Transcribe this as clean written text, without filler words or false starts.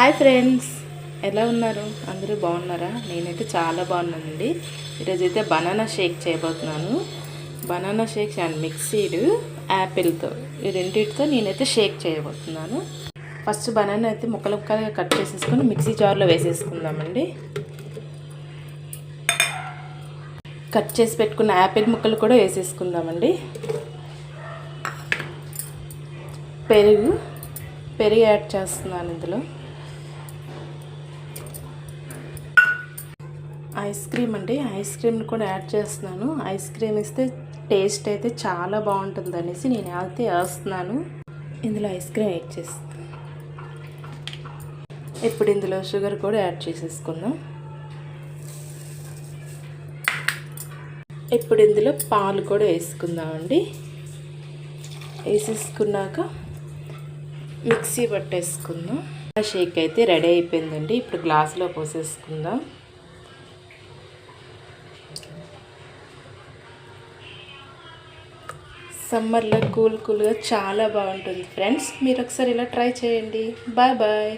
Hi friends, ఎలా ఉన్నారు? అందరూ బాగున్నారా? నేనైతే చాలా బాగున్నానండి. ఈరోజైతే బనానా షేక్ చేయబోతున్నాను. బనానా షేక్ అండ్ మిక్సీడ్ యాపిల్తో, ఈ రెండింటితో నేనైతే షేక్ చేయబోతున్నాను. ఫస్ట్ బనానా అయితే ముక్కలు ముక్కలుగా కట్ చేసేసుకొని మిక్సీ జార్లో వేసేసుకుందామండి. కట్ చేసి పెట్టుకున్న యాపిల్ ముక్కలు కూడా వేసేసుకుందామండి. పెరుగు యాడ్ చేస్తున్నాను ఇందులో. ఐస్ క్రీమ్ అండి, ఐస్ క్రీమ్ని కూడా యాడ్ చేస్తున్నాను. ఐస్ క్రీమ్ ఇస్తే టేస్ట్ అయితే చాలా బాగుంటుంది అనేసి నేను అయితే వేస్తున్నాను. ఇందులో ఐస్ క్రీమ్ యాడ్ చేస్తాను. ఇప్పుడు ఇందులో షుగర్ కూడా యాడ్ చేసేసుకుందాం. ఇప్పుడు ఇందులో పాలు కూడా వేసుకుందామండి. వేసేసుకున్నాక మిక్సీ పట్టేసుకుందాం. షేక్ అయితే రెడీ అయిపోయిందండి. ఇప్పుడు గ్లాసులో పోసేసుకుందాం. సమ్మర్లో కూల్గా చాలా బాగుంటుంది ఫ్రెండ్స్. మీరు ఒకసారి ఇలా ట్రై చేయండి. Bye bye.